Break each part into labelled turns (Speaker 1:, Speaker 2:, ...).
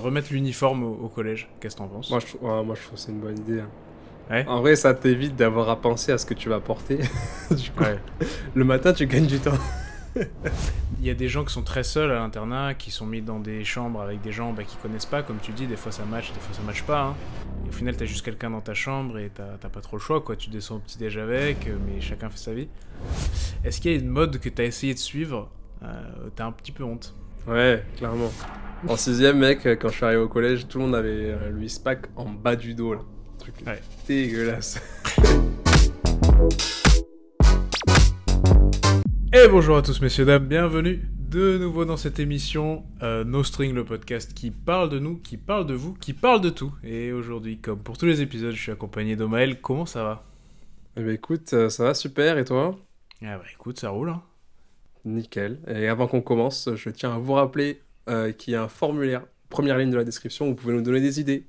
Speaker 1: Remettre l'uniforme au collège, qu'est-ce que t'en penses?
Speaker 2: Moi, je trouve que c'est une bonne idée, hein.
Speaker 1: Ouais.
Speaker 2: En vrai, ça t'évite d'avoir à penser à ce que tu vas porter. Du coup,
Speaker 1: Ouais.
Speaker 2: le matin, tu gagnes du temps.
Speaker 1: Il y a des gens qui sont très seuls à l'internat, qui sont mis dans des chambres avec des gens qui connaissent pas, comme tu dis, des fois ça match, des fois ça match pas. Hein. Et au final, t'as juste quelqu'un dans ta chambre et t'as pas trop le choix, quoi. Tu descends au petit-déj avec, mais chacun fait sa vie. Est-ce qu'il y a une mode que t'as essayé de suivre? T'as un petit peu honte.
Speaker 2: Ouais, clairement. En sixième, mec, quand je suis arrivé au collège, tout le monde avait le Pack en bas du dos, là. Truc
Speaker 1: Ouais.
Speaker 2: dégueulasse.
Speaker 1: Et bonjour à tous messieurs dames, bienvenue de nouveau dans cette émission No String, le podcast qui parle de nous, qui parle de vous, qui parle de tout. Et aujourd'hui, comme pour tous les épisodes, je suis accompagné d'Omaël. Comment ça va?
Speaker 2: Eh ben écoute, ça va super, et toi?
Speaker 1: Ah bah écoute, ça roule hein.
Speaker 2: Nickel. Et avant qu'on commence, je tiens à vous rappeler qu'il y a un formulaire, première ligne de la description, où vous pouvez nous donner des idées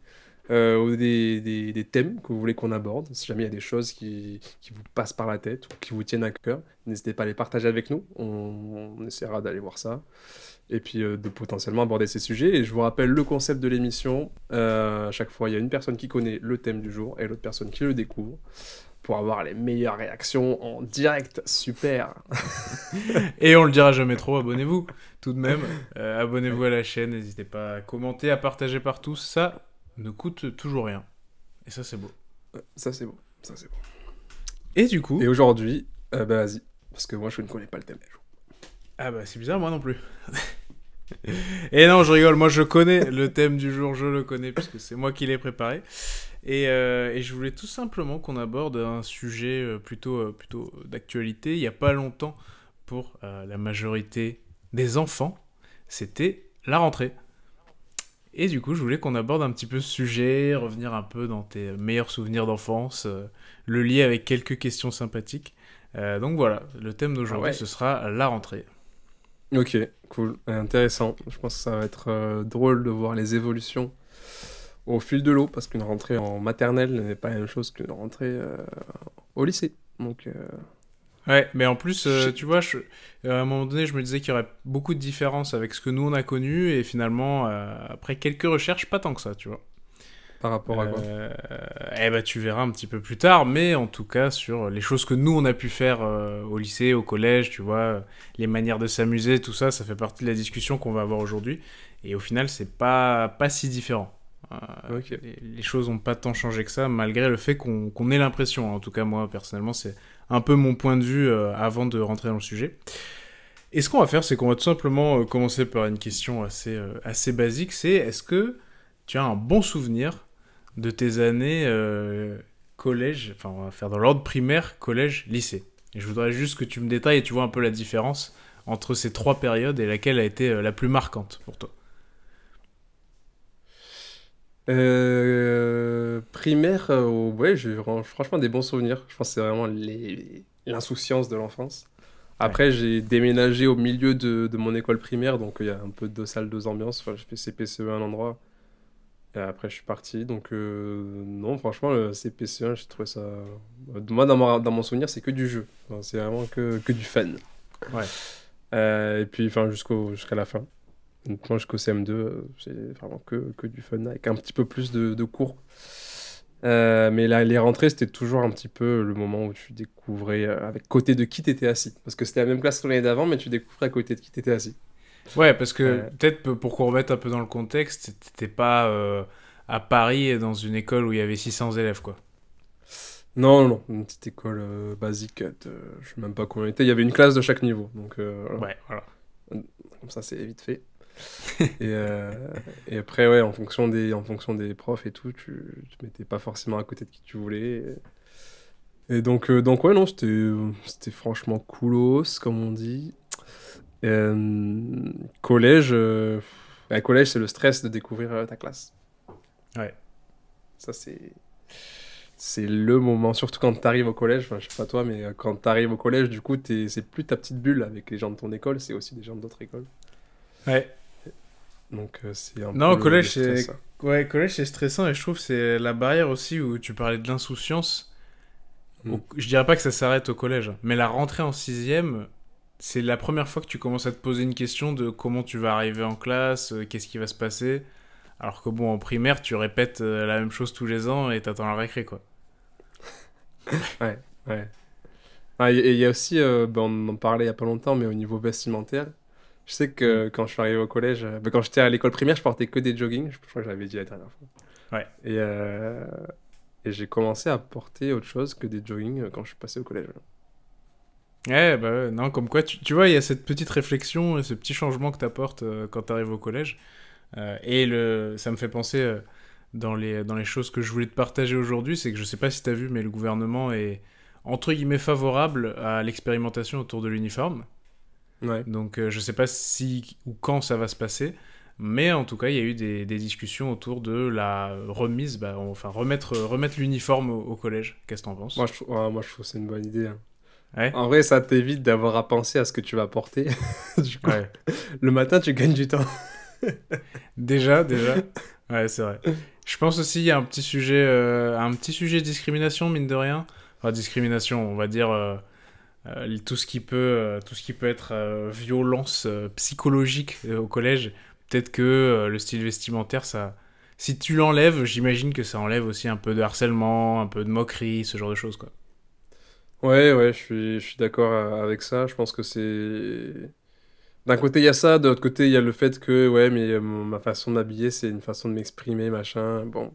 Speaker 2: ou des thèmes que vous voulez qu'on aborde. Si jamais il y a des choses qui vous passent par la tête ou qui vous tiennent à cœur, n'hésitez pas à les partager avec nous. On essaiera d'aller voir ça. Et puis de potentiellement aborder ces sujets. Et je vous rappelle le concept de l'émission. À chaque fois, il y a une personne qui connaît le thème du jour et l'autre personne qui le découvre pour avoir les meilleures réactions en direct. Super.
Speaker 1: Et on le dira jamais trop, abonnez-vous tout de même. Abonnez-vous à la chaîne, n'hésitez pas à commenter, à partager partout. Ça ne coûte toujours rien. Et ça c'est beau.
Speaker 2: Ça, c'est beau. Ça, c'est beau.
Speaker 1: Et du coup...
Speaker 2: Et aujourd'hui, bah vas-y. Parce que moi, je ne connais pas le thème du jour.
Speaker 1: Ah bah c'est bizarre, moi non plus. Et non, je rigole, moi je connais le thème du jour, je le connais puisque c'est moi qui l'ai préparé. Et je voulais tout simplement qu'on aborde un sujet plutôt d'actualité. Il n'y a pas longtemps, pour la majorité des enfants, c'était la rentrée. Et du coup, je voulais qu'on aborde un petit peu ce sujet, revenir un peu dans tes meilleurs souvenirs d'enfance, le lier avec quelques questions sympathiques. Donc voilà, le thème
Speaker 2: Ah
Speaker 1: d'aujourd'hui,
Speaker 2: ouais.
Speaker 1: ce sera la rentrée.
Speaker 2: Ok, cool. Intéressant. Je pense que ça va être drôle de voir les évolutions au fil de l'eau, parce qu'une rentrée en maternelle n'est pas la même chose qu'une rentrée au lycée. Donc,
Speaker 1: Ouais, mais en plus, tu
Speaker 2: shit.
Speaker 1: vois, à un moment donné, je me disais qu'il y aurait beaucoup de différences avec ce que nous on a connu, et finalement, après quelques recherches, pas tant que ça, tu vois.
Speaker 2: Par rapport à quoi?
Speaker 1: Euh, eh ben, tu verras un petit peu plus tard, mais en tout cas, sur les choses que nous on a pu faire au lycée, au collège, tu vois, les manières de s'amuser, tout ça, ça fait partie de la discussion qu'on va avoir aujourd'hui. Et au final, c'est pas si différent. Euh,
Speaker 2: Ok.
Speaker 1: les choses n'ont pas tant changé que ça, malgré le fait qu'on ait l'impression. En tout cas, moi, personnellement, c'est un peu mon point de vue avant de rentrer dans le sujet. Et ce qu'on va faire, c'est qu'on va tout simplement commencer par une question assez basique, c'est est-ce que tu as un bon souvenir de tes années collège, enfin on va faire dans l'ordre primaire, collège, lycée. Et je voudrais juste que tu me détailles et tu vois un peu la différence entre ces trois périodes et laquelle a été la plus marquante pour toi.
Speaker 2: Primaire, ouais, franchement des bons souvenirs. Je pense que c'est vraiment l'insouciance de l'enfance.
Speaker 1: Ouais.
Speaker 2: Après, j'ai déménagé au milieu de mon école primaire, donc il y a un peu deux salles, deux ambiances. Enfin, j'ai fait CPCE à un endroit, et après je suis parti. Donc, non, franchement, le CPCE1, j'ai trouvé ça. Moi, dans mon souvenir, c'est que du jeu. Enfin, c'est vraiment que du fun.
Speaker 1: Ouais.
Speaker 2: Et puis, enfin, jusqu'à la fin. Honnêtement, jusqu'au CM2, c'est vraiment que du fun, avec un petit peu plus de cours. Mais là, les rentrées, c'était toujours un petit peu le moment où tu découvrais avec côté de qui t'étais assis. Parce que c'était la même classe que l'année d'avant, mais tu découvrais à côté de qui t'étais assis.
Speaker 1: Ouais, parce que
Speaker 2: Euh,
Speaker 1: peut-être pour qu'on remette un peu dans le contexte, t'étais pas à Paris et dans une école où il y avait 600 élèves, quoi.
Speaker 2: Non, non, non, une petite école basique, je sais même pas combien on était. Il y avait une classe de chaque niveau, donc voilà.
Speaker 1: Ouais, voilà.
Speaker 2: Comme ça, c'est vite fait. Et, euh, et après, ouais, en fonction des profs et tout, tu te mettais pas forcément à côté de qui tu voulais. Et donc ouais, non, c'était franchement coolos, comme on dit. Collège, collège, c'est le stress de découvrir ta classe.
Speaker 1: Ouais.
Speaker 2: Ça, c'est le moment, surtout quand t'arrives au collège. Enfin, je sais pas toi, mais quand t'arrives au collège, du coup, c'est plus ta petite bulle avec les gens de ton école, c'est aussi des gens d'autres écoles.
Speaker 1: Ouais.
Speaker 2: Donc, c'est un peu
Speaker 1: Non, au
Speaker 2: le
Speaker 1: collège,
Speaker 2: stress,
Speaker 1: c'est...
Speaker 2: ça.
Speaker 1: Ouais, collège, c'est stressant et je trouve que c'est la barrière aussi où tu parlais de l'insouciance.
Speaker 2: Mm.
Speaker 1: Je dirais pas que ça s'arrête au collège, mais la rentrée en sixième, c'est la première fois que tu commences à te poser une question de comment tu vas arriver en classe, qu'est-ce qui va se passer. Alors que bon, en primaire, tu répètes la même chose tous les ans et t'attends la récré, quoi.
Speaker 2: Ouais, ouais. Ah, et il y a aussi, on en parlait il y a pas longtemps, mais au niveau vestimentaire, je sais
Speaker 1: Mm.
Speaker 2: que quand je suis arrivé au collège, quand j'étais à l'école primaire, je portais que des joggings, je crois que je l'avais dit la dernière fois.
Speaker 1: Ouais.
Speaker 2: Et, euh, et j'ai commencé à porter autre chose que des joggings quand je suis passé au collège.
Speaker 1: Ouais, bah ouais, non, comme quoi, tu vois, il y a cette petite réflexion et ce petit changement que t'apportes quand t'arrives au collège. Ça me fait penser dans les choses que je voulais te partager aujourd'hui, c'est que je sais pas si t'as vu, mais le gouvernement est entre guillemets favorable à l'expérimentation autour de l'uniforme.
Speaker 2: Ouais.
Speaker 1: Donc je sais pas si ou quand ça va se passer, mais en tout cas il y a eu des discussions autour de la remise, enfin remettre l'uniforme au collège. Qu'est-ce que t'en penses?
Speaker 2: Moi, je trouve que c'est une bonne idée, hein.
Speaker 1: Ouais,
Speaker 2: En vrai, ça t'évite d'avoir à penser à ce que tu vas porter. Du coup,
Speaker 1: ouais.
Speaker 2: le matin, tu gagnes du temps.
Speaker 1: Déjà. Ouais, c'est vrai. Je pense aussi il y a un petit sujet de discrimination mine de rien. Enfin discrimination, on va dire tout ce qui peut être violence psychologique au collège. Peut-être que le style vestimentaire, ça, si tu l'enlèves, j'imagine que ça enlève aussi un peu de harcèlement, un peu de moquerie, ce genre de choses, quoi.
Speaker 2: Ouais, ouais, je suis d'accord avec ça. Je pense que c'est... D'un côté, il y a ça, de l'autre côté, il y a le fait que, ouais, mais ma façon de m'habiller, c'est une façon de m'exprimer, machin. Bon.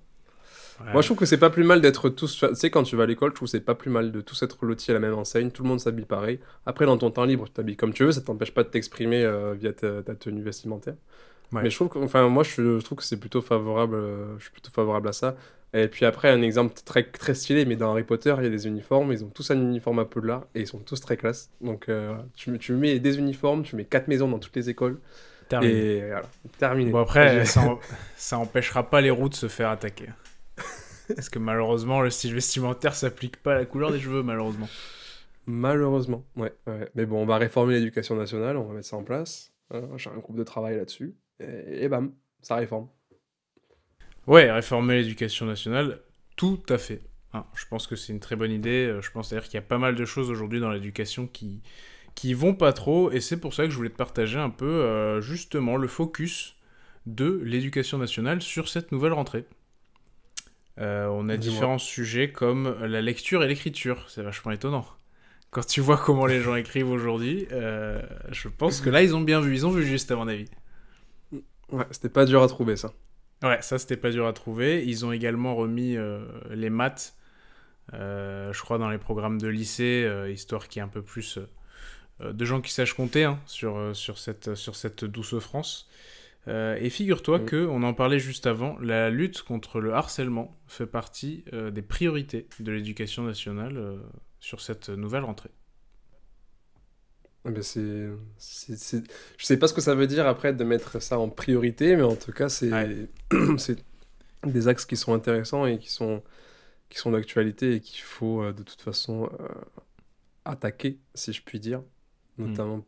Speaker 2: Moi, je
Speaker 1: Ouais.
Speaker 2: trouve que c'est pas plus mal d'être tous. Tu sais, quand tu vas à l'école, je trouve que c'est pas plus mal de tous être lotis à la même enseigne. Tout le monde s'habille pareil. Après, dans ton temps libre, tu t'habilles comme tu veux. Ça t'empêche pas de t'exprimer via ta tenue vestimentaire.
Speaker 1: Ouais.
Speaker 2: Mais je trouve que, enfin, moi, je trouve que c'est plutôt favorable. Je suis plutôt favorable à ça. Et puis après, un exemple très, très stylé, mais dans Harry Potter, il y a des uniformes. Ils ont tous un uniforme un peu là et ils sont tous très classe. Donc, voilà. Tu mets des uniformes, tu mets 4 maisons dans toutes les écoles.
Speaker 1: Terminé.
Speaker 2: Et voilà, terminé.
Speaker 1: Bon après, ça empêchera pas les roues de se faire attaquer. Parce que malheureusement, le style vestimentaire s'applique pas à la couleur des cheveux, malheureusement.
Speaker 2: Malheureusement, ouais, ouais. Mais bon, on va réformer l'éducation nationale, on va mettre ça en place. J'ai un groupe de travail là-dessus. Et bam, ça réforme.
Speaker 1: Ouais, réformer l'éducation nationale, tout à fait. Hein, je pense que c'est une très bonne idée. Je pense d'ailleurs qu'il y a pas mal de choses aujourd'hui dans l'éducation qui vont pas trop. Et c'est pour ça que je voulais te partager un peu, justement, le focus de l'éducation nationale sur cette nouvelle rentrée. On a
Speaker 2: Dis-moi.
Speaker 1: différents sujets comme la lecture et l'écriture. C'est vachement étonnant. Quand tu vois comment les gens écrivent aujourd'hui, je pense que là, ils ont bien vu. Ils ont vu juste, à mon avis.
Speaker 2: Ouais, c'était pas dur à trouver ça.
Speaker 1: Ouais, ça, c'était pas dur à trouver. Ils ont également remis les maths, je crois, dans les programmes de lycée, histoire qu'il y ait un peu plus de gens qui sachent compter hein, sur cette douce France. Et figure-toi
Speaker 2: Mm.
Speaker 1: que, on en parlait juste avant, la lutte contre le harcèlement fait partie des priorités de l'éducation nationale sur cette nouvelle rentrée.
Speaker 2: Eh ben, je sais pas ce que ça veut dire après de mettre ça en priorité, mais en tout cas,
Speaker 1: Ouais.
Speaker 2: c'est des axes qui sont intéressants et qui sont d'actualité et qu'il faut de toute façon attaquer, si je puis dire,
Speaker 1: Hmm.
Speaker 2: notamment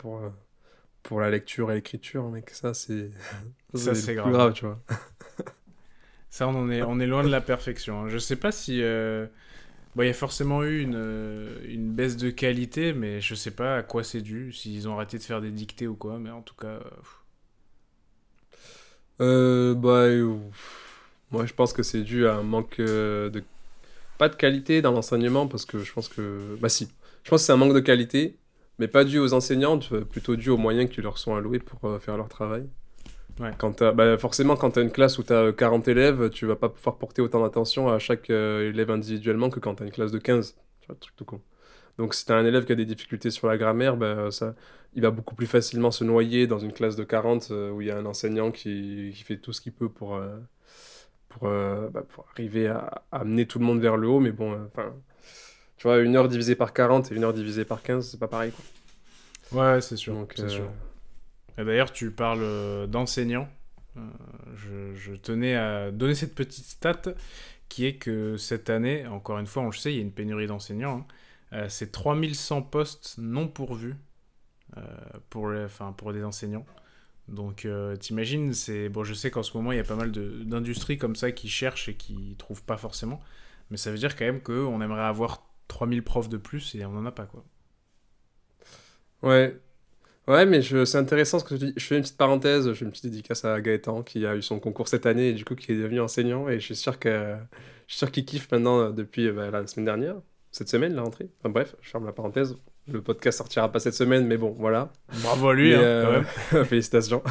Speaker 2: pour la lecture et l'écriture, mec, ça,
Speaker 1: Ça,
Speaker 2: c'est le
Speaker 1: c'est
Speaker 2: plus
Speaker 1: grave.
Speaker 2: grave, tu vois.
Speaker 1: Ça, on est loin de la perfection. Hein. Je sais pas si. Bon, il y a forcément eu une baisse de qualité, mais je sais pas à quoi c'est dû, s'ils ont arrêté de faire des dictées ou quoi, mais en tout cas.
Speaker 2: Bah, moi, je pense que c'est dû à un manque pas de qualité dans l'enseignement, parce que je pense que... Bah si, je pense que c'est un manque de qualité, mais pas dû aux enseignants, plutôt dû aux moyens qui leur sont alloués pour faire leur travail.
Speaker 1: Ouais.
Speaker 2: Bah, forcément, quand tu as une classe où tu as 40 élèves, tu vas pas pouvoir porter autant d'attention à chaque élève individuellement que quand tu as une classe de 15. Tu vois, truc tout con. Donc si tu as un élève qui a des difficultés sur la grammaire, bah, il va beaucoup plus facilement se noyer dans une classe de 40 où il y a un enseignant qui fait tout ce qu'il peut pour arriver à amener tout le monde vers le haut. Mais bon, enfin, tu vois, 1 heure divisée par 40 et 1 heure divisée par 15, c'est pas pareil, quoi.
Speaker 1: Ouais, c'est sûr,
Speaker 2: Donc,
Speaker 1: c'est sûr. Et d'ailleurs, tu parles d'enseignants. Euh, je tenais à donner cette petite stat qui est que cette année, encore une fois, on le sait, il y a une pénurie d'enseignants. Hein. C'est 3100 postes non pourvus euh, pour des enseignants. Donc t'imagines, bon, je sais qu'en ce moment il y a pas mal d'industries comme ça qui cherchent et qui trouvent pas forcément, mais ça veut dire quand même qu'on aimerait avoir 3000 profs de plus et on en a pas quoi.
Speaker 2: ouais. Ouais, mais c'est intéressant ce que tu dis. Je fais une petite parenthèse, je fais une petite dédicace à Gaëtan qui a eu son concours cette année et du coup qui est devenu enseignant. Et je suis sûr qu'il kiffe maintenant depuis la semaine dernière, cette semaine, la rentrée. Enfin bref, je ferme la parenthèse. Le podcast sortira pas cette semaine, mais bon, voilà.
Speaker 1: Bravo à lui,
Speaker 2: Mais
Speaker 1: hein, quand même.
Speaker 2: félicitations.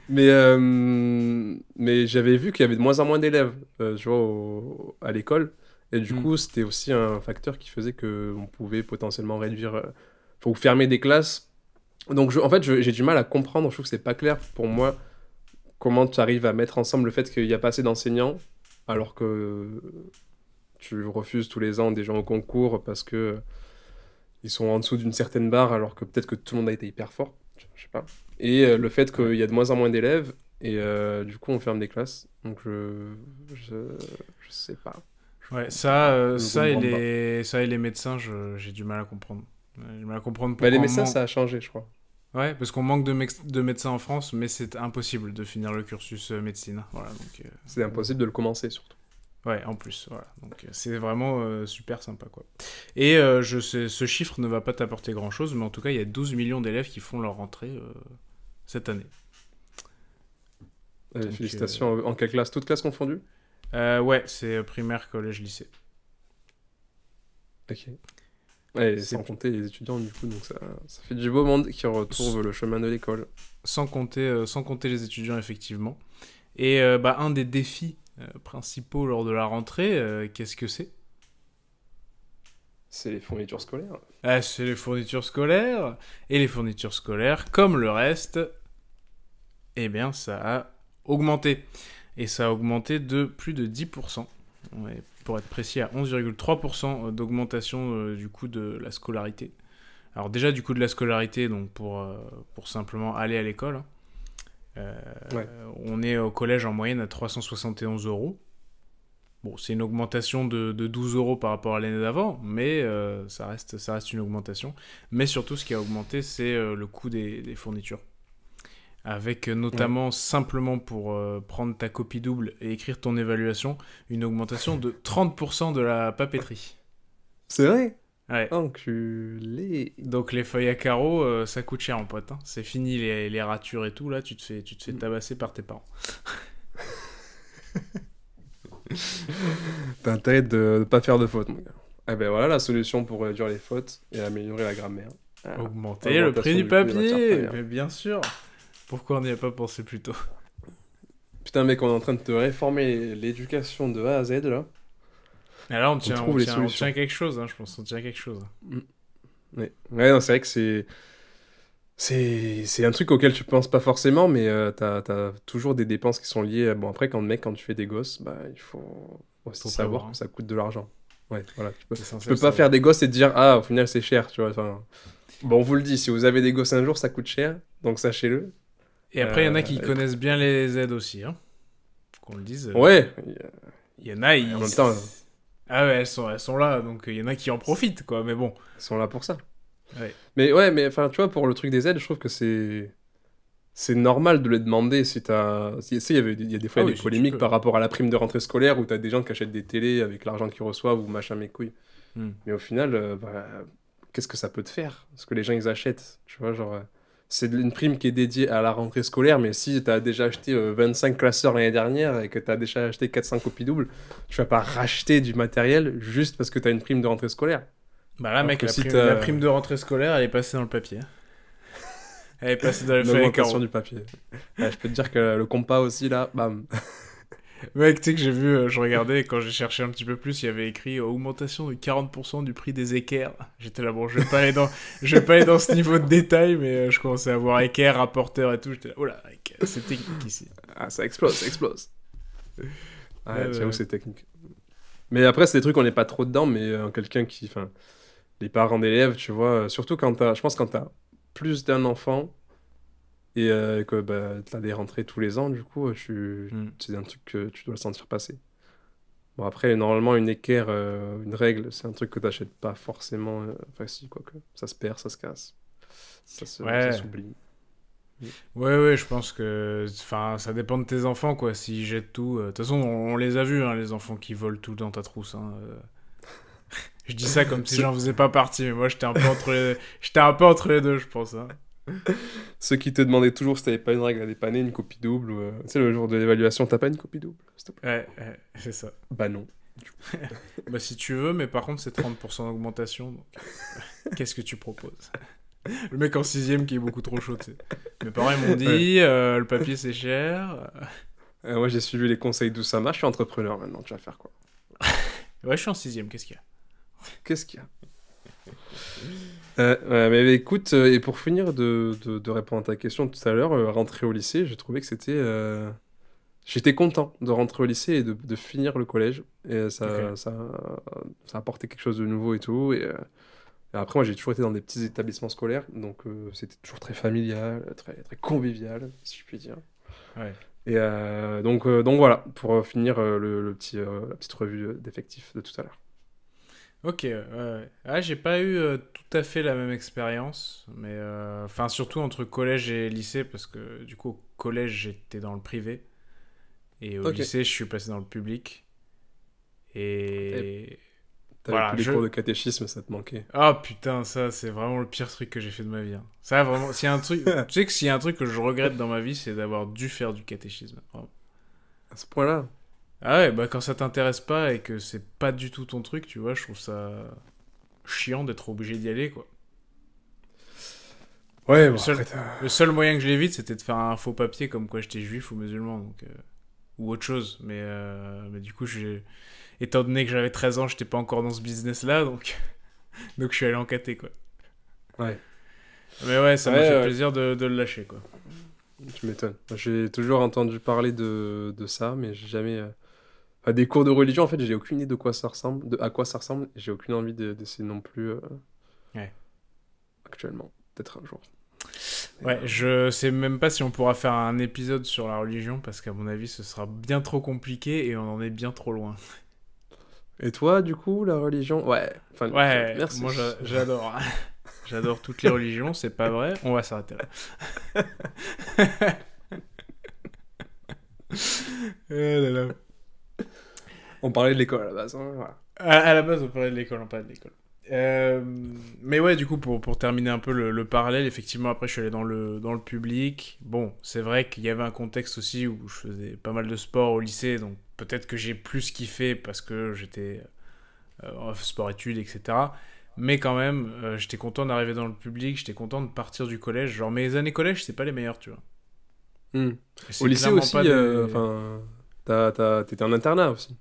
Speaker 2: Mais j'avais vu qu'il y avait de moins en moins d'élèves, tu vois, à l'école. Et du
Speaker 1: Hmm.
Speaker 2: coup, c'était aussi un facteur qui faisait que on pouvait potentiellement réduire, ou fermer des classes. Donc, en fait, j'ai du mal à comprendre. Je trouve que c'est pas clair pour moi comment tu arrives à mettre ensemble le fait qu'il n'y a pas assez d'enseignants, alors que tu refuses tous les ans des gens au concours parce que ils sont en dessous d'une certaine barre, alors que peut-être que tout le monde a été hyper fort. Je sais pas. Et le fait
Speaker 1: Ouais.
Speaker 2: qu'il y a de moins en moins d'élèves, et du coup, on ferme des classes. Donc, je sais pas.
Speaker 1: Ouais,
Speaker 2: Je comprends pas. Je comprends pas.
Speaker 1: ça et les médecins, j'ai du mal à comprendre. J'ai du mal à comprendre
Speaker 2: Bah, les
Speaker 1: pourquoi on
Speaker 2: médecins,
Speaker 1: manque.
Speaker 2: ça a changé, je crois.
Speaker 1: Ouais, parce qu'on manque de médecins en France, mais c'est impossible de finir le cursus médecine. Voilà, donc.
Speaker 2: C'est impossible de le commencer, surtout.
Speaker 1: Ouais, en plus, voilà. Donc c'est vraiment super sympa, quoi. Et je sais, ce chiffre ne va pas t'apporter grand-chose, mais en tout cas, il y a 12 millions d'élèves qui font leur rentrée cette année. Donc,
Speaker 2: Félicitations. En quelle classe? Toutes classes confondues?
Speaker 1: ouais, c'est primaire, collège, lycée.
Speaker 2: Ok. Ouais,
Speaker 1: C'est
Speaker 2: sans compter les étudiants, du coup, donc ça fait du beau monde qui retrouve le chemin de l'école.
Speaker 1: sans compter les étudiants, effectivement. Et bah, un des défis principaux lors de la rentrée, qu'est-ce que c'est?
Speaker 2: C'est les fournitures scolaires.
Speaker 1: Ah, c'est les fournitures scolaires. Et les fournitures scolaires, comme le reste, eh bien, ça a augmenté. Et ça a augmenté de plus de 10%. Ouais, pour être précis, à 11,3% d'augmentation du coût de la scolarité. Alors déjà du coût de la scolarité, donc pour simplement aller à l'école, hein, euh,
Speaker 2: Ouais.
Speaker 1: on est au collège en moyenne à 371 euros. Bon, c'est une augmentation de 12 euros par rapport à l'année d'avant, mais ça reste une augmentation. Mais surtout, ce qui a augmenté, c'est le coût des fournitures. Avec
Speaker 2: Ouais.
Speaker 1: notamment, simplement pour prendre ta copie double et écrire ton évaluation, une augmentation de 30% de la papeterie.
Speaker 2: C'est vrai?
Speaker 1: Ouais.
Speaker 2: Enculé.
Speaker 1: Donc les feuilles à carreaux, ça coûte cher, mon pote, hein. C'est fini les ratures et tout, là, tu te fais tabasser par tes parents.
Speaker 2: T'as intérêt de ne pas faire de fautes, mon gars. Eh ben voilà la solution pour réduire les fautes et améliorer la grammaire. Voilà.
Speaker 1: Augmenter le prix
Speaker 2: Augmentation
Speaker 1: du
Speaker 2: du coût des matières
Speaker 1: papier,
Speaker 2: premières.
Speaker 1: mais bien sûr. Pourquoi on n'y a pas pensé plus tôt?
Speaker 2: Putain, mec, on est en train de te réformer l'éducation de A à Z, là.
Speaker 1: Et là,
Speaker 2: On trouve les
Speaker 1: on tient
Speaker 2: solutions.
Speaker 1: quelque chose, hein, je pense, on tient quelque chose.
Speaker 2: Mm. Ouais, ouais non, c'est vrai que c'est un truc auquel tu penses pas forcément, mais t'as toujours des dépenses qui sont liées. Bon, après, quand tu fais des gosses, bah, il faut aussi
Speaker 1: Faut
Speaker 2: savoir
Speaker 1: prévoir,
Speaker 2: que
Speaker 1: hein.
Speaker 2: ça coûte de l'argent. Ouais, voilà.
Speaker 1: T'es
Speaker 2: Tu
Speaker 1: censé le
Speaker 2: peux pas faire
Speaker 1: savoir.
Speaker 2: des gosses et te dire, ah, au final, c'est cher, tu vois. Enfin, bon, on vous le dit, si vous avez des gosses un jour, ça coûte cher, donc sachez-le.
Speaker 1: Et après, il y en a qui
Speaker 2: Et
Speaker 1: connaissent bien les aides aussi, hein. Faut qu'on le dise.
Speaker 2: ouais,
Speaker 1: Il y en a,
Speaker 2: en même temps,
Speaker 1: Ah ouais, elles sont là, donc il y en a qui en profitent, quoi, mais bon.
Speaker 2: ils sont là pour ça.
Speaker 1: Ouais.
Speaker 2: Mais ouais, mais enfin, tu vois, pour le truc des aides, je trouve que c'est normal de les demander si t'as. Tu sais, il y a des fois
Speaker 1: Ah
Speaker 2: il y a
Speaker 1: oui,
Speaker 2: des
Speaker 1: si tu
Speaker 2: polémiques
Speaker 1: peux.
Speaker 2: par rapport à la prime de rentrée scolaire où t'as des gens qui achètent des télés avec l'argent qu'ils reçoivent ou machin mes couilles.
Speaker 1: Hmm.
Speaker 2: Mais au final, bah, qu'est-ce que ça peut te faire? Parce que les gens ils achètent, tu vois, genre. C'est une prime qui est dédiée à la rentrée scolaire, mais si t'as déjà acheté 25 classeurs l'année dernière et que t'as déjà acheté 400 copies doubles, tu vas pas racheter du matériel juste parce que t'as une prime de rentrée scolaire.
Speaker 1: Bah là,
Speaker 2: Alors
Speaker 1: mec,
Speaker 2: que si
Speaker 1: la
Speaker 2: t'as
Speaker 1: prime de rentrée scolaire, elle est passée dans le papier. Elle est passée dans les
Speaker 2: une
Speaker 1: feuilles à
Speaker 2: augmentation
Speaker 1: carreaux.
Speaker 2: du papier. Ouais, je peux te dire que le compas aussi, là, bam.
Speaker 1: Mec, tu sais que j'ai vu, je regardais, et quand j'ai cherché un petit peu plus, il y avait écrit augmentation de 40% du prix des équerres. J'étais là, bon, je vais pas aller dans ce niveau de détail, mais je commençais à voir équerre, rapporteur et tout. J'étais là, oh là, mec, c'est technique ici.
Speaker 2: Ah, ça explose, ça explose. Ouais, j'avoue,
Speaker 1: Ouais.
Speaker 2: c'est technique. Mais après, c'est des trucs, on n'est pas trop dedans, mais quelqu'un qui. Enfin, les parents d'élèves, tu vois, surtout quand t'as. Je pense quand t'as plus d'un enfant et que bah, t'as des rentrées tous les ans, du coup,
Speaker 1: Hmm.
Speaker 2: c'est un truc que tu dois le sentir passer. Bon, après, normalement, une équerre, une règle, c'est un truc que t'achètes pas forcément. Enfin, si, quoi que. Ça se perd, ça se casse. Ça
Speaker 1: Ouais.
Speaker 2: s'oublie. Mm.
Speaker 1: Ouais, je pense que. Enfin, ça dépend de tes enfants, quoi. S'ils jettent tout. De toute façon, on les a vus, hein, les enfants qui volent tout dans ta trousse, hein. Je dis ça comme si j'en faisais pas partie, mais moi j'étais un peu entre les deux, je pense. Hein.
Speaker 2: Ceux qui te demandaient toujours si t'avais pas une règle à dépanner, une copie double, ou, tu sais, le jour de l'évaluation, t'as pas une copie double, s'il te plaît.
Speaker 1: Ouais, c'est ça.
Speaker 2: Bah non.
Speaker 1: Bah si tu veux, mais par contre c'est 30% d'augmentation, donc qu'est-ce que tu proposes? Le mec en sixième qui est beaucoup trop chaud, tu sais. Mes parents ils m'ont dit, le papier c'est cher.
Speaker 2: Moi, j'ai suivi les conseils d'Oussama, je suis entrepreneur maintenant, tu vas faire quoi?
Speaker 1: Ouais, je suis en sixième, qu'est-ce qu'il y a?
Speaker 2: Qu'est-ce qu'il y a? Ouais, mais écoute, et pour finir de répondre à ta question tout à l'heure, rentrer au lycée, j'ai trouvé que c'était... J'étais content de rentrer au lycée et de finir le collège. Et
Speaker 1: Ok.
Speaker 2: ça a apporté quelque chose de nouveau et tout. Et après, moi, j'ai toujours été dans des petits établissements scolaires, donc c'était toujours très familial, très, très convivial, si je puis dire.
Speaker 1: Ouais.
Speaker 2: Et donc voilà, pour finir la petite revue d'effectifs de tout à l'heure.
Speaker 1: Ok, ouais. Ah, j'ai pas eu tout à fait la même expérience, mais enfin surtout entre collège et lycée, parce que du coup au collège j'étais dans le privé, et au
Speaker 2: Ok.
Speaker 1: lycée je suis passé dans le public,
Speaker 2: Et
Speaker 1: et
Speaker 2: t'avais
Speaker 1: voilà,
Speaker 2: plus les cours de catéchisme, ça te manquait.
Speaker 1: Ah putain, ça c'est vraiment le pire truc que j'ai fait de ma vie. Hein. Ça vraiment, s'il y a un truc, tu sais que s'il y a un truc que je regrette dans ma vie, c'est d'avoir dû faire du catéchisme. Vraiment.
Speaker 2: À ce point-là.
Speaker 1: Ah ouais, bah quand ça t'intéresse pas et que c'est pas du tout ton truc, tu vois, je trouve ça chiant d'être obligé d'y aller, quoi.
Speaker 2: Ouais,
Speaker 1: Le
Speaker 2: bon,
Speaker 1: seul,
Speaker 2: après, t'as...
Speaker 1: le seul moyen que je l'évite, c'était de faire un faux papier comme quoi j'étais juif ou musulman, donc, ou autre chose. Mais du coup, étant donné que j'avais 13 ans, j'étais pas encore dans ce business-là, donc je suis allé en caté, quoi.
Speaker 2: Ouais.
Speaker 1: Mais ouais, ça
Speaker 2: Ouais,
Speaker 1: m'a fait plaisir de le lâcher, quoi.
Speaker 2: tu m'étonnes. J'ai toujours entendu parler de ça, mais j'ai jamais... Enfin, des cours de religion, en fait, j'ai aucune idée de quoi ça ressemble, à quoi ça ressemble, et j'ai aucune envie d'essayer non plus
Speaker 1: Ouais.
Speaker 2: actuellement. Peut-être un jour. Et,
Speaker 1: Ouais, je sais même pas si on pourra faire un épisode sur la religion, parce qu'à mon avis, ce sera bien trop compliqué et on en est bien trop loin.
Speaker 2: et toi, du coup, la religion? Ouais, fin de l'épisode.
Speaker 1: Ouais, moi
Speaker 2: Merci.
Speaker 1: j'adore. J'adore toutes les religions, c'est pas vrai. On va s'arrêter là. Eh là là.
Speaker 2: On parlait de l'école à la base, hein, voilà.
Speaker 1: À la base, on parlait de l'école, on parlait de l'école. Mais ouais, du coup, pour terminer un peu le parallèle, effectivement, après, je suis allé dans le public. Bon, c'est vrai qu'il y avait un contexte aussi où je faisais pas mal de sport au lycée, donc peut-être que j'ai plus kiffé parce que j'étais sport-études, etc. Mais quand même, j'étais content d'arriver dans le public, j'étais content de partir du collège. Genre, mes années collège, c'est pas les meilleures, tu vois.
Speaker 2: Hmm. Au
Speaker 1: C'est
Speaker 2: lycée
Speaker 1: clairement pas
Speaker 2: aussi,
Speaker 1: des.
Speaker 2: enfin, t'étais en internat aussi.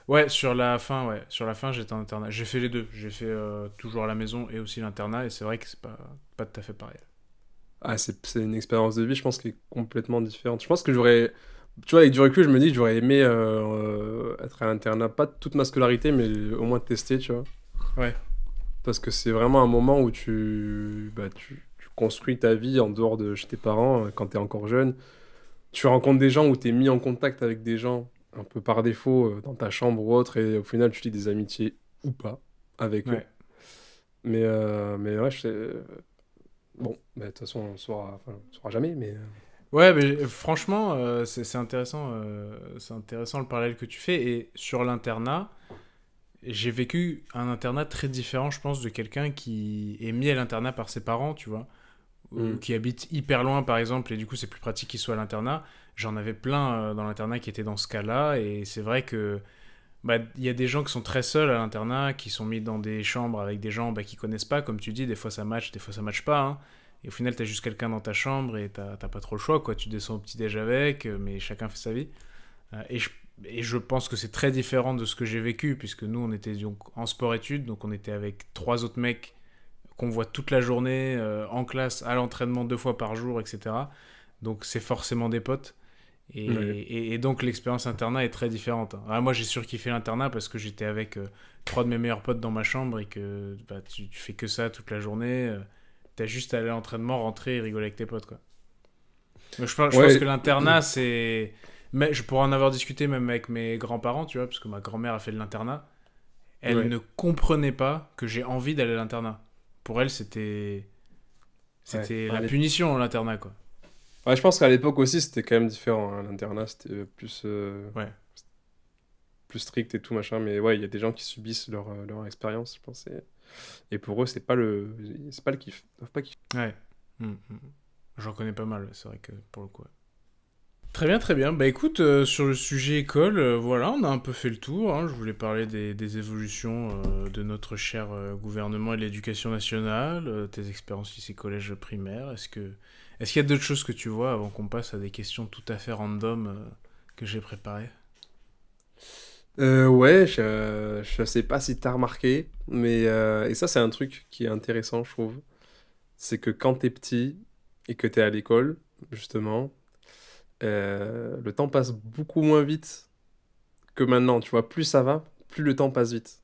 Speaker 1: Ouais, sur la fin, ouais. Sur la fin, j'étais en internat. J'ai fait les deux. J'ai fait toujours à la maison et aussi l'internat. Et c'est vrai que c'est pas tout à fait pareil.
Speaker 2: Ah, c'est une expérience de vie, je pense, qui est complètement différente. Je pense que j'aurais, tu vois, avec du recul, je me dis que j'aurais aimé être à l'internat, pas toute ma scolarité, mais au moins tester, tu vois.
Speaker 1: Ouais,
Speaker 2: Parce que c'est vraiment un moment où tu construis ta vie en dehors de chez tes parents quand t'es encore jeune. Tu rencontres des gens où t'es mis en contact avec des gens un peu par défaut dans ta chambre ou autre, et au final, tu lis des amitiés ou pas avec eux.
Speaker 1: ouais.
Speaker 2: Mais ouais, bon, bah, de toute façon, on saura jamais, mais...
Speaker 1: Ouais, mais franchement, c'est intéressant le parallèle que tu fais. Et sur l'internat, j'ai vécu un internat très différent, je pense, de quelqu'un qui est mis à l'internat par ses parents, tu vois. Ou
Speaker 2: Hmm.
Speaker 1: qui habite hyper loin, par exemple, et du coup, c'est plus pratique qu'il soit à l'internat. J'en avais plein dans l'internat qui étaient dans ce cas-là. Et c'est vrai que bah, il y a des gens qui sont très seuls à l'internat, qui sont mis dans des chambres avec des gens bah, qui connaissent pas, comme tu dis, des fois ça match, des fois ça match pas. Hein. Et au final, t'as juste quelqu'un dans ta chambre et t'as pas trop le choix, quoi. Tu descends au petit-déj avec, mais chacun fait sa vie. Euh, et, je, et je pense que c'est très différent de ce que j'ai vécu, puisque nous, on était donc en sport-études, donc on était avec trois autres mecs qu'on voit toute la journée, en classe, à l'entraînement 2 fois par jour, etc. Donc c'est forcément des potes.
Speaker 2: Ouais.
Speaker 1: Et donc l'expérience internat est très différente. Hein. Ah, moi j'ai surkiffé l'internat parce que j'étais avec trois de mes meilleurs potes dans ma chambre et que bah, tu fais que ça toute la journée. T'as juste à aller à l'entraînement, rentrer et rigoler avec tes potes. Quoi. Donc, je pense que
Speaker 2: Ouais,
Speaker 1: l'internat c'est... Mais je pourrais en avoir discuté même avec mes grands-parents, tu vois, parce que ma grand-mère a fait de l'internat. Elle
Speaker 2: ouais,
Speaker 1: ne comprenait pas que j'ai envie d'aller à l'internat. Pour elle
Speaker 2: ouais.
Speaker 1: c'était la punition l'internat quoi.
Speaker 2: Ouais, je pense qu'à l'époque aussi, c'était quand même différent, hein. L'internat, c'était plus...
Speaker 1: Ouais.
Speaker 2: plus strict et tout, machin. Mais ouais, il y a des gens qui subissent leur expérience, je pense. Et pour eux, c'est pas le kiff. Ils doivent pas kiffer.
Speaker 1: Ouais. J'en connais pas mal, c'est vrai que pour le coup. Ouais. Très bien, très bien. Bah écoute, sur le sujet école, voilà, on a un peu fait le tour. Hein. Je voulais parler des évolutions de notre cher gouvernement et de l'éducation nationale, tes expériences lycée, collège, primaire. Est-ce qu'il y a d'autres choses que tu vois avant qu'on passe à des questions tout à fait random que j'ai préparées?
Speaker 2: Ouais, je sais pas si t'as remarqué, mais et ça, c'est un truc qui est intéressant, je trouve. C'est que quand t'es petit et que t'es à l'école, justement, le temps passe beaucoup moins vite que maintenant. Tu vois, plus ça va, plus le temps passe vite.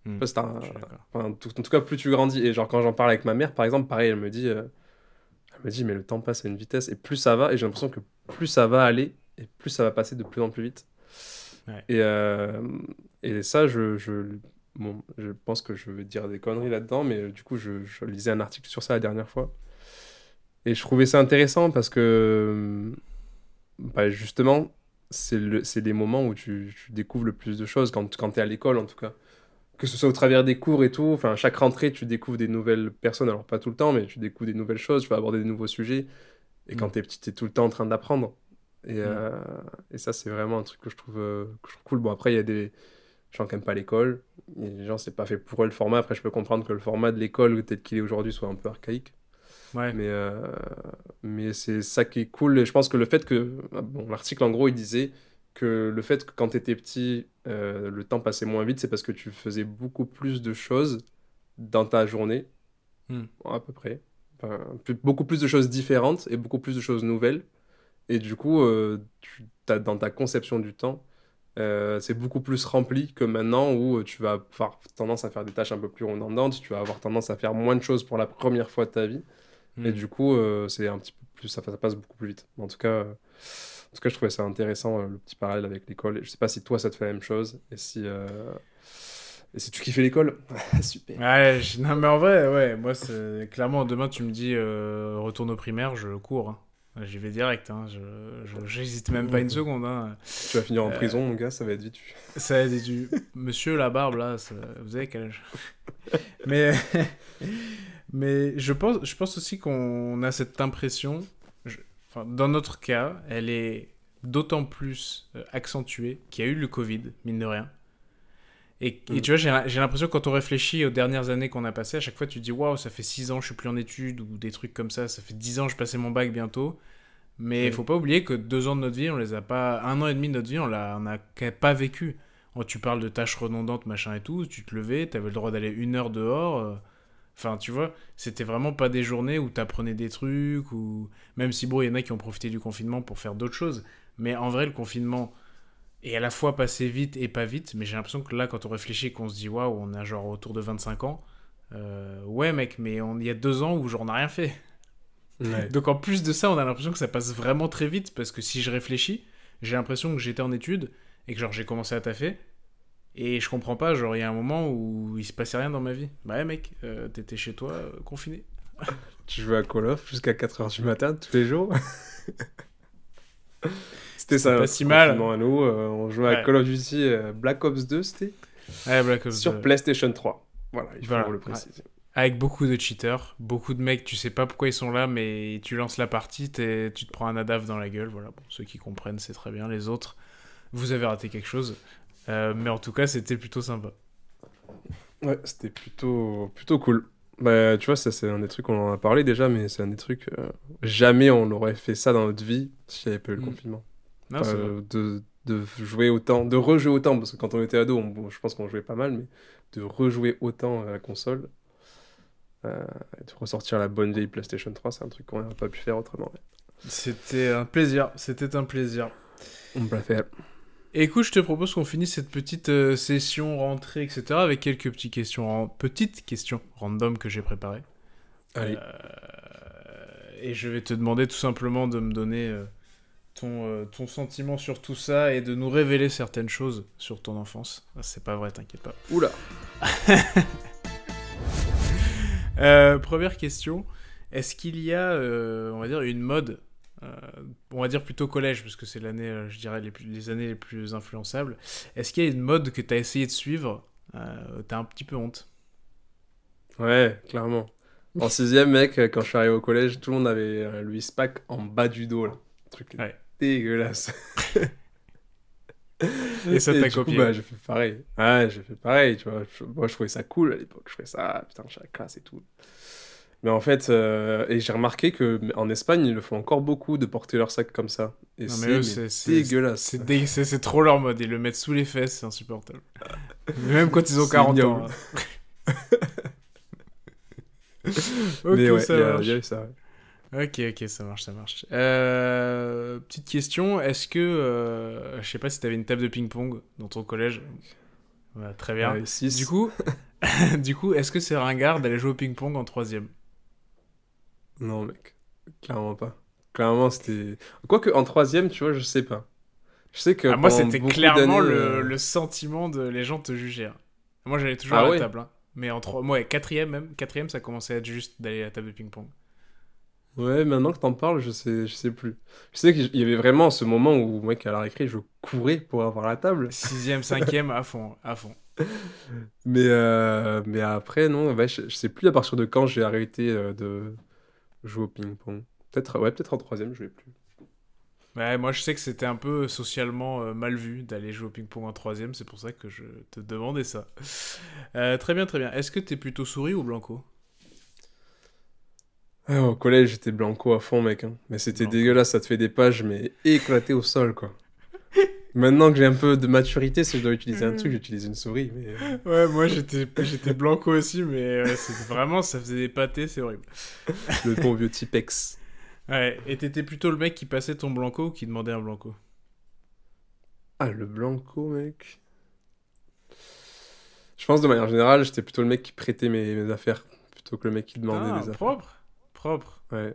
Speaker 1: Hmm,
Speaker 2: Parce que
Speaker 1: je suis d'accord.
Speaker 2: enfin, en tout cas, plus tu grandis. Et genre, quand j'en parle avec ma mère, par exemple, pareil, elle me dit, mais le temps passe à une vitesse, et plus ça va, et j'ai l'impression que plus ça va aller, et plus ça va passer de plus en plus vite.
Speaker 1: Ouais.
Speaker 2: Et, euh, et ça, bon, je pense que je vais dire des conneries là-dedans, mais du coup, je lisais un article sur ça la dernière fois. Et je trouvais ça intéressant parce que, bah, justement, c'est des moments où tu découvres le plus de choses, quand tu es à l'école en tout cas. Que ce soit au travers des cours et tout, enfin, chaque rentrée, tu découvres des nouvelles personnes, alors pas tout le temps, mais tu découvres des nouvelles choses, tu vas aborder des nouveaux sujets. Et quand
Speaker 1: Hmm,
Speaker 2: t'es petit, t'es tout le temps en train d'apprendre. Et,
Speaker 1: hmm,
Speaker 2: euh, et ça, c'est vraiment un truc que je trouve cool. Bon, après, il y a des gens qui n'aiment pas l'école. Et les gens, c'est pas fait pour eux le format. Après, je peux comprendre que le format de l'école, tel qu'il est aujourd'hui, soit un peu archaïque.
Speaker 1: ouais.
Speaker 2: Mais, euh, mais c'est ça qui est cool. Et je pense que le fait que. Bon, l'article, en gros, il disait que le fait que quand tu étais petit, le temps passait moins vite, c'est parce que tu faisais beaucoup plus de choses dans ta journée,
Speaker 1: Hmm,
Speaker 2: à peu près. Enfin, beaucoup plus de choses différentes et beaucoup plus de choses nouvelles. Et du coup, dans ta conception du temps, c'est beaucoup plus rempli que maintenant où tu vas avoir tendance à faire des tâches un peu plus redondantes, tu vas avoir tendance à faire moins de choses pour la première fois de ta vie. Et
Speaker 1: hmm.
Speaker 2: du coup, c'est un petit peu plus, ça passe beaucoup plus vite. En tout cas, je trouvais ça intéressant, le petit parallèle avec l'école. Et je sais pas si toi, ça te fait la même chose. Et si tu kiffais l'école, super.
Speaker 1: Ouais, non mais en vrai, ouais, moi c'est clairement demain tu me dis retourne au primaire, je cours. Hein. J'y vais direct, hein. J'hésite même pas une seconde. Hein.
Speaker 2: Tu vas finir en
Speaker 1: Euh,
Speaker 2: prison, mon gars, ça va être vite.
Speaker 1: Ça a du Monsieur la barbe là, vous avez quel âge? Mais mais je pense aussi qu'on a cette impression, enfin, dans notre cas, elle est d'autant plus accentuée qu'il y a eu le Covid, mine de rien. Et
Speaker 2: Mm.
Speaker 1: tu vois, j'ai l'impression que quand on réfléchit aux dernières années qu'on a passées, à chaque fois tu te dis waouh, ça fait 6 ans, je suis plus en études, ou des trucs comme ça fait 10 ans, je passais mon bac bientôt. Mais il
Speaker 2: Mm.
Speaker 1: faut pas oublier que 2 ans de notre vie, on les a pas. 1 an et demi de notre vie, on a pas vécu. Oh, tu parles de tâches redondantes, machin et tout, tu te levais, t'avais le droit d'aller 1 heure dehors. Enfin, tu vois, c'était vraiment pas des journées où t'apprenais des trucs, ou. Même si, bon, il y en a qui ont profité du confinement pour faire d'autres choses. Mais en vrai, le confinement est à la fois passé vite et pas vite. Mais j'ai l'impression que là, quand on réfléchit, qu'on se dit waouh, on a genre autour de 25 ans. Ouais, mec, mais il y a 2 ans où genre on n'a rien fait.
Speaker 2: Ouais.
Speaker 1: Donc en plus de ça, on a l'impression que ça passe vraiment très vite parce que si je réfléchis, j'ai l'impression que j'étais en études et que genre j'ai commencé à taffer et je comprends pas, genre il y a un moment où il se passait rien dans ma vie. Bah ouais mec, t'étais chez toi, confiné.
Speaker 2: Tu jouais à Call of jusqu'à 4 heures du matin tous les jours. C'était
Speaker 1: C'était
Speaker 2: ça,
Speaker 1: pas
Speaker 2: notre
Speaker 1: si
Speaker 2: confinement
Speaker 1: mal.
Speaker 2: à nous. On jouait à
Speaker 1: Ouais.
Speaker 2: Call of Duty Black Ops 2, c'était
Speaker 1: Ouais, Black Ops
Speaker 2: sur
Speaker 1: 2.
Speaker 2: PlayStation 3. Voilà, il faut
Speaker 1: Voilà.
Speaker 2: le
Speaker 1: Ouais.
Speaker 2: préciser.
Speaker 1: Avec beaucoup de cheaters, beaucoup de mecs, tu sais pas pourquoi ils sont là, mais tu lances la partie, tu te prends un ADAF dans la gueule. Voilà, bon, ceux qui comprennent, c'est très bien. Les autres, vous avez raté quelque chose. Mais en tout cas, c'était plutôt sympa.
Speaker 2: Ouais, c'était plutôt cool. Bah, tu vois, ça, c'est un des trucs, on en a parlé déjà, mais c'est un des trucs. Jamais on aurait fait ça dans notre vie s'il n'y avait pas eu le
Speaker 1: Hmm.
Speaker 2: confinement.
Speaker 1: Non,
Speaker 2: Enfin,
Speaker 1: c'est vrai.
Speaker 2: de jouer autant, de rejouer autant, parce que quand on était ado, bon, je pense qu'on jouait pas mal, mais de rejouer autant à la console, et de ressortir la bonne vieille PlayStation 3, c'est un truc qu'on n'aurait pas pu faire autrement.
Speaker 1: C'était un plaisir. C'était un plaisir.
Speaker 2: On peut la faire.
Speaker 1: Écoute, je te propose qu'on finisse cette petite session rentrée, etc. avec quelques petites questions random que j'ai préparées.
Speaker 2: Allez.
Speaker 1: Et je vais te demander tout simplement de me donner ton sentiment sur tout ça et de nous révéler certaines choses sur ton enfance. Ah, c'est pas vrai, t'inquiète pas.
Speaker 2: Oula.
Speaker 1: Première question. Est-ce qu'il y a, on va dire, une mode On va dire plutôt collège, parce que c'est l'année, je dirais, les années les plus influençables. Est-ce qu'il y a une mode que t'as essayé de suivre, t'as un petit peu honte?
Speaker 2: Ouais, clairement. En sixième, mec, quand je suis arrivé au collège, tout le monde avait un Louis Pack en bas du dos, là. Un truc
Speaker 1: Ouais.
Speaker 2: dégueulasse.
Speaker 1: Et ça
Speaker 2: Et
Speaker 1: t'a
Speaker 2: du coup,
Speaker 1: copié.
Speaker 2: bah, j'ai fait pareil. Ouais, j'ai fait pareil, tu vois. Moi, je trouvais ça cool à l'époque. Je trouvais ça, putain, je suis à la classe et tout. Mais en fait, et j'ai remarqué que en Espagne, ils le font encore beaucoup de porter leur sac comme ça. Et
Speaker 1: Non mais
Speaker 2: c'est
Speaker 1: eux,
Speaker 2: mais dégueulasse.
Speaker 1: c'est trop leur mode. Ils le mettent sous les fesses, c'est insupportable. Même quand ils ont
Speaker 2: C'est
Speaker 1: 40
Speaker 2: ignoble.
Speaker 1: ans. Ok,
Speaker 2: Mais ouais,
Speaker 1: ça
Speaker 2: il y
Speaker 1: marche.
Speaker 2: avait ça. Ouais.
Speaker 1: Ok, ça marche, ça marche. Petite question, est-ce que... je sais pas si t'avais une table de ping-pong dans ton collège. Ouais, très bien.
Speaker 2: Ouais,
Speaker 1: Du
Speaker 2: 6.
Speaker 1: coup, du coup, est-ce que c'est ringard d'aller jouer au ping-pong en troisième?
Speaker 2: Non, mec. Clairement pas. Clairement, c'était. Quoique en troisième, tu vois, je sais pas. Je sais que
Speaker 1: Ah, moi,
Speaker 2: pendant
Speaker 1: c'était
Speaker 2: beaucoup
Speaker 1: clairement
Speaker 2: d'années.
Speaker 1: le sentiment de les gens te juger, hein. Moi, j'allais toujours à
Speaker 2: Ah
Speaker 1: la
Speaker 2: ouais?
Speaker 1: table, hein. Mais en trois... Ouais, quatrième même. Quatrième, ça commençait à être juste d'aller à la table de ping-pong.
Speaker 2: Ouais, maintenant que t'en parles, je sais plus. Je sais qu'il y avait vraiment ce moment où, mec, à la récré, je courais pour avoir la table.
Speaker 1: Sixième, cinquième, à fond, à fond.
Speaker 2: Mais après, non, ouais, je sais plus à partir de quand j'ai arrêté de jouer au ping-pong. Peut-être, ouais, peut-être en troisième, je jouais plus.
Speaker 1: Ouais, moi, je sais que c'était un peu socialement mal vu d'aller jouer au ping-pong en troisième. C'est pour ça que je te demandais ça. Très bien, très bien. Est-ce que t'es plutôt souris ou blanco?
Speaker 2: Ah, au collège, j'étais blanco à fond, mec, hein. Mais c'était
Speaker 1: Blanco.
Speaker 2: dégueulasse, ça te fait des pages, mais éclatées au sol, quoi. Maintenant que j'ai un peu de maturité, si je dois utiliser un truc, j'utilise une souris, mais...
Speaker 1: Ouais, moi j'étais blanco aussi, mais c'était vraiment, ça faisait des pâtés, c'est horrible.
Speaker 2: Le bon vieux Tipex.
Speaker 1: Ouais, et t'étais plutôt le mec qui passait ton blanco ou qui demandait un blanco?
Speaker 2: Ah, le blanco, mec. Je pense, de manière générale, j'étais plutôt le mec qui prêtait mes affaires, plutôt que le mec qui demandait
Speaker 1: Ah,
Speaker 2: des affaires.
Speaker 1: propre, propre.
Speaker 2: Ouais.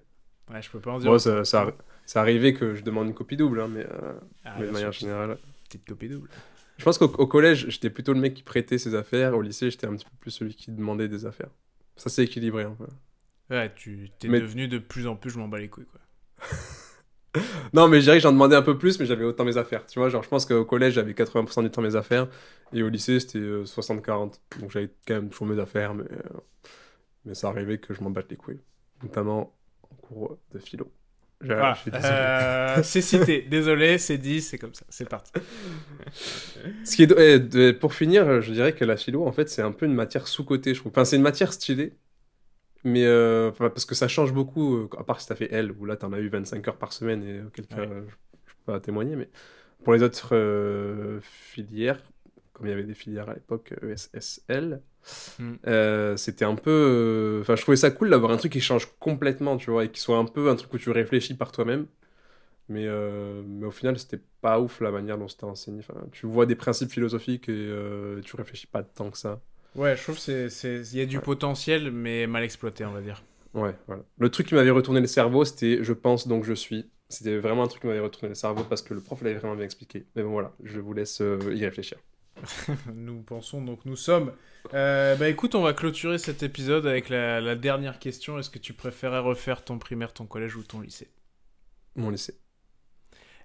Speaker 1: Ouais, je peux pas en dire
Speaker 2: Bon,
Speaker 1: autant.
Speaker 2: ça arrivait que je demande une copie double, hein,
Speaker 1: Ah,
Speaker 2: mais de
Speaker 1: bien sûr,
Speaker 2: manière générale...
Speaker 1: petite copie double.
Speaker 2: Je pense qu'au collège, j'étais plutôt le mec qui prêtait ses affaires. Au lycée, j'étais un petit peu plus celui qui demandait des affaires. Ça s'est équilibré un peu.
Speaker 1: Ouais, tu t'es
Speaker 2: Mais
Speaker 1: devenu de plus en plus, je m'en bats les couilles, quoi.
Speaker 2: non, mais je dirais que j'en demandais un peu plus, mais j'avais autant mes affaires. Tu vois, genre, je pense qu'au collège, j'avais 80% du temps mes affaires, et au lycée, c'était 60-40. Donc j'avais quand même toujours mes affaires, mais ça arrivait que je m'en batte les couilles. Notamment en cours de philo. Je
Speaker 1: Voilà,
Speaker 2: suis désolé.
Speaker 1: c'est cité. Désolé, c'est dit, c'est comme ça, c'est parti.
Speaker 2: Ce qui est, pour finir, je dirais que la philo, en fait, c'est un peu une matière sous-cotée, je trouve. Enfin, c'est une matière stylée, mais enfin, parce que ça change beaucoup, à part si t'as fait L, où là, t'en as eu 25 heures par semaine, et auquel cas,
Speaker 1: Ouais.
Speaker 2: je peux pas témoigner, mais pour les autres filières, comme il y avait des filières à l'époque, ESSL,
Speaker 1: Hmm.
Speaker 2: c'était un peu... Enfin, je trouvais ça cool d'avoir un truc qui change complètement, tu vois, et qui soit un peu un truc où tu réfléchis par toi-même. Mais au final, c'était pas ouf la manière dont c'était enseigné. Enfin, tu vois des principes philosophiques et tu réfléchis pas tant que ça.
Speaker 1: Ouais, je trouve que il y a du
Speaker 2: Ouais,
Speaker 1: potentiel, mais mal exploité, on va dire.
Speaker 2: ouais, voilà. Le truc qui m'avait retourné le cerveau, c'était je pense donc je suis. C'était vraiment un truc qui m'avait retourné le cerveau parce que le prof l'avait vraiment bien expliqué. Mais bon, voilà, je vous laisse y réfléchir.
Speaker 1: Nous pensons donc nous sommes. Bah écoute, on va clôturer cet épisode avec la dernière question. Est-ce que tu préférais refaire ton primaire, ton collège ou ton lycée?
Speaker 2: Mon lycée.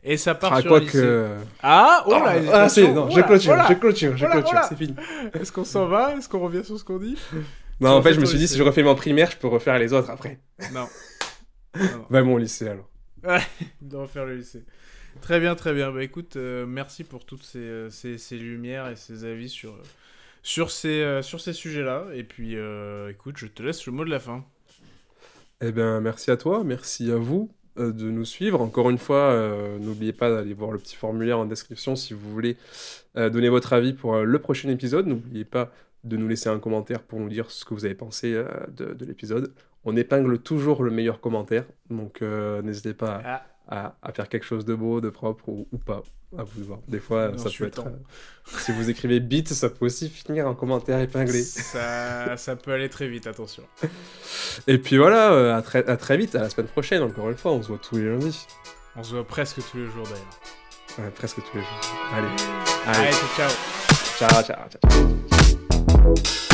Speaker 1: Et ça part
Speaker 2: Ah,
Speaker 1: sur le
Speaker 2: quoi
Speaker 1: lycée.
Speaker 2: que.
Speaker 1: Ah, oh là,
Speaker 2: C'est.
Speaker 1: hésitation.
Speaker 2: Non,
Speaker 1: Oh
Speaker 2: je
Speaker 1: là,
Speaker 2: clôture,
Speaker 1: oh là.
Speaker 2: je clôture, je
Speaker 1: Oh là, oh
Speaker 2: clôture,
Speaker 1: là.
Speaker 2: c'est fini.
Speaker 1: Est-ce qu'on s'en va? Est-ce qu'on revient sur ce qu'on dit? Tu
Speaker 2: Non, en fait,
Speaker 1: refais
Speaker 2: je me
Speaker 1: ton
Speaker 2: suis dit, si
Speaker 1: lycée?
Speaker 2: je refais mon primaire, je peux refaire les autres après.
Speaker 1: Non. Non.
Speaker 2: Bah, mon lycée alors.
Speaker 1: Ouais, de refaire le lycée. Très bien, très bien. Bah écoute, merci pour toutes ces lumières et ces avis sur ces sujets-là. Et puis, écoute, je te laisse le mot de la fin.
Speaker 2: Eh bien, merci à toi, merci à vous de nous suivre. Encore une fois, n'oubliez pas d'aller voir le petit formulaire en description si vous voulez donner votre avis pour le prochain épisode. N'oubliez pas de nous laisser un commentaire pour nous dire ce que vous avez pensé de l'épisode. On épingle toujours le meilleur commentaire, donc n'hésitez pas
Speaker 1: Ah,
Speaker 2: à faire quelque chose de beau, de propre ou pas. À vous de voir. Des fois, ça peut être...
Speaker 1: insultant.
Speaker 2: si vous écrivez bit, ça peut aussi finir en commentaire épinglé.
Speaker 1: Ça peut aller très vite, attention.
Speaker 2: Et puis voilà, à très vite, à la semaine prochaine, encore une fois, on se voit tous les lundis.
Speaker 1: On se voit presque tous les jours d'ailleurs.
Speaker 2: Ouais, presque tous les jours. Allez,
Speaker 1: Allez,
Speaker 2: allez,
Speaker 1: ciao.
Speaker 2: ciao, ciao, ciao.